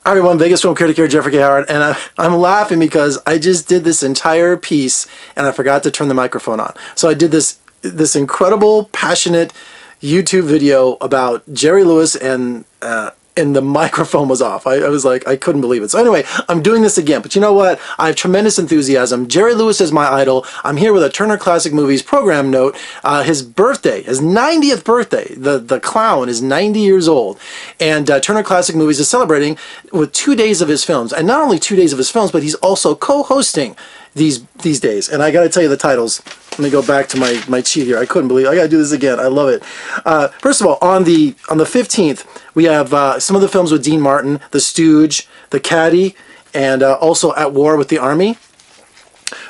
Hi everyone, Vegas Film Critic here, Jeffrey K. Howard, and I'm laughing because I just did this entire piece and I forgot to turn the microphone on. So I did this incredible, passionate YouTube video about Jerry Lewis and the microphone was off. I was like, I couldn't believe it. So anyway, I'm doing this again, but you know what? I have tremendous enthusiasm. Jerry Lewis is my idol. I'm here with a Turner Classic Movies program note. His birthday, his 90th birthday, the clown is 90 years old. And Turner Classic Movies is celebrating with 2 days of his films. And not only 2 days of his films, but he's also co-hosting these days. And I got to tell you the titles. Let me go back to my cheat here. I couldn't believe it. I got to do this again. I love it. First of all, on the 15th, we have some of the films with Dean Martin, The Stooge, The Caddy, and also At War with the Army.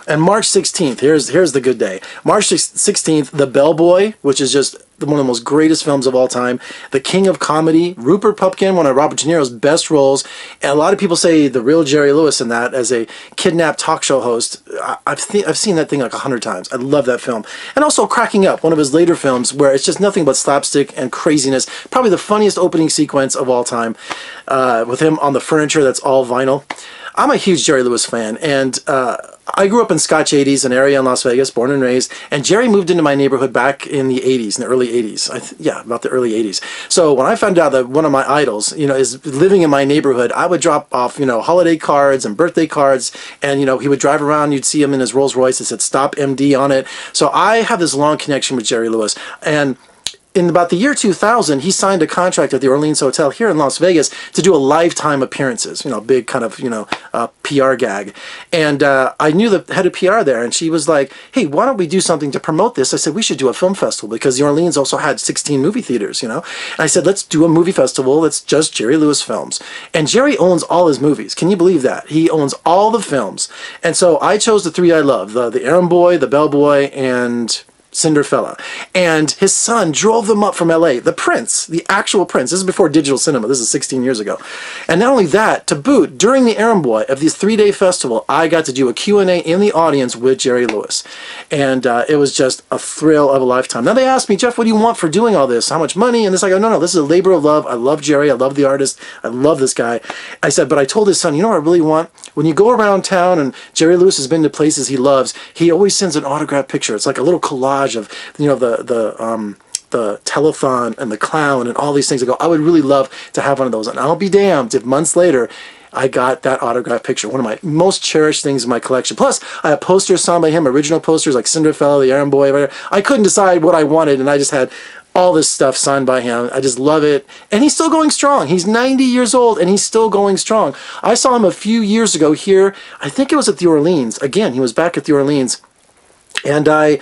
And March 16th, here's the good day. March 16th, The Bellboy, which is just one of the most greatest films of all time. The King of Comedy, Rupert Pupkin, one of Robert De Niro's best roles. And a lot of people say the real Jerry Lewis in that as a kidnapped talk show host. I've seen that thing like 100 times. I love that film. And also Cracking Up, one of his later films where it's just nothing but slapstick and craziness. Probably the funniest opening sequence of all time with him on the furniture that's all vinyl. I'm a huge Jerry Lewis fan, and I grew up in Scotch 80s, an area in Las Vegas, born and raised, and Jerry moved into my neighborhood back in the 80s, in the early 80s. Yeah, about the early 80s. So when I found out that one of my idols, is living in my neighborhood, I would drop off, holiday cards and birthday cards, and, he would drive around, you'd see him in his Rolls Royce that said Stop MD on it. So I have this long connection with Jerry Lewis, and in about the year 2000, he signed a contract at the Orleans Hotel here in Las Vegas to do a lifetime appearances, big kind of, PR gag. And I knew the head of PR there, and she was like, hey, why don't we do something to promote this? I said, we should do a film festival because the Orleans also had 16 movie theaters, And I said, let's do a movie festival that's just Jerry Lewis films. And Jerry owns all his movies. Can you believe that? He owns all the films. And so I chose the three I love, the Errand Boy, the Bellboy, and Cinderfella. And his son drove them up from LA. The Prince, the actual Prince. This is before digital cinema. This is 16 years ago. And not only that, to boot, during the Errand Boy of this 3-day festival, I got to do a Q&A in the audience with Jerry Lewis. And it was just a thrill of a lifetime. Now they asked me, Jeff, what do you want for doing all this? How much money? And this, I go, no, this is a labor of love. I love Jerry. I love the artist. I love this guy. I said, but I told his son, what I really want? When you go around town and Jerry Lewis has been to places he loves, he always sends an autographed picture. It's like a little collage of the telethon and the clown and all these things. I go, I would really love to have one of those, and I'll be damned if months later I got that autographed picture, one of my most cherished things in my collection. Plus, I have posters signed by him, original posters like Cinderfella, the Errand Boy, whatever. I couldn't decide what I wanted, and I just had all this stuff signed by him. I just love it. And he's still going strong. He's 90 years old, and he's still going strong. I saw him a few years ago here. I think it was at the Orleans. Again, he was back at the Orleans, and I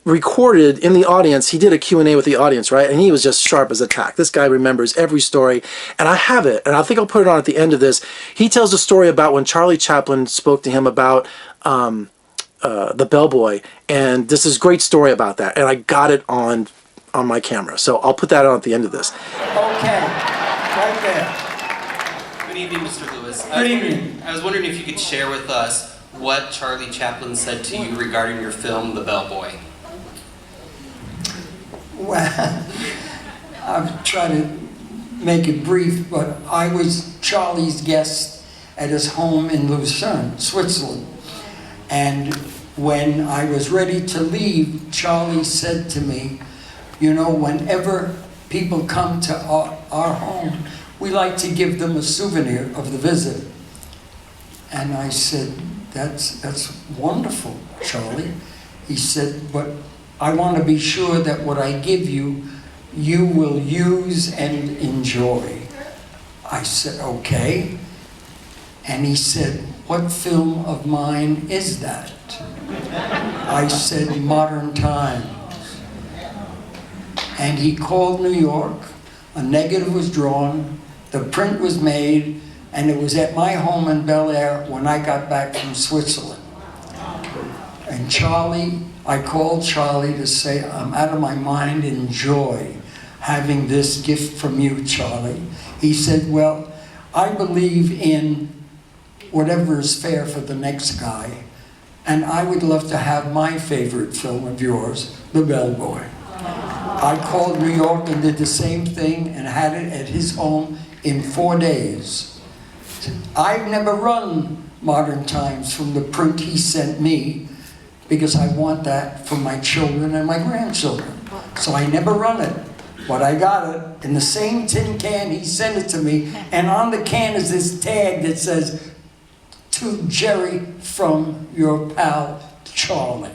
recorded in the audience. He did a Q&A with the audience, right? And he was just sharp as a tack. This guy remembers every story, and I have it, and I think I'll put it on at the end of this. He tells a story about when Charlie Chaplin spoke to him about the Bellboy, and this is a great story about that, and I got it on my camera, so I'll put that on at the end of this. Okay, right there. Good evening, Mr. Lewis. Good evening. I was wondering if you could share with us what Charlie Chaplin said to you regarding your film, The Bellboy. Well, I'll try to make it brief, but I was Charlie's guest at his home in Lucerne, Switzerland. And when I was ready to leave, Charlie said to me, whenever people come to our home, we like to give them a souvenir of the visit. And I said, that's wonderful, Charlie. He said, but I want to be sure that what I give you, you will use and enjoy. I said, okay. And he said, what film of mine is that? I said, Modern Times. And he called New York, a negative was drawn, the print was made, and it was at my home in Bel Air when I got back from Switzerland. And I called Charlie to say, I'm out of my mind, enjoy having this gift from you, Charlie. He said, well, I believe in whatever is fair for the next guy, and I would love to have my favorite film of yours, The Bellboy. I called New York and did the same thing and had it at his home in 4 days. I've never run Modern Times from the print he sent me because I want that for my children and my grandchildren. So I never run it. But I got it in the same tin can he sent it to me, and on the can is this tag that says, "To Jerry from your pal Charlie."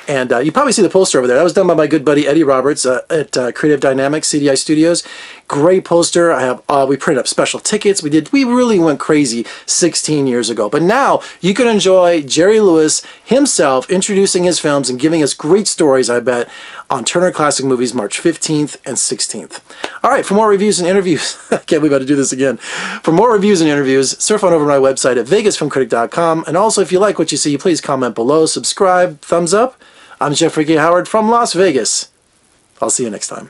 And you probably see the poster over there. That was done by my good buddy Eddie Roberts at Creative Dynamics CDI Studios. Great poster. I have we printed up special tickets. We really went crazy 16 years ago. But now you can enjoy Jerry Lewis himself introducing his films and giving us great stories, I bet, on Turner Classic Movies March 15th and 16th. All right, for more reviews and interviews, I can't believe I had to do this again. For more reviews and interviews, surf on over to my website at vegasfilmcritic.com. And also, if you like what you see, please comment below, subscribe, thumbs up. I'm Jeffrey K. Howard from Las Vegas. I'll see you next time.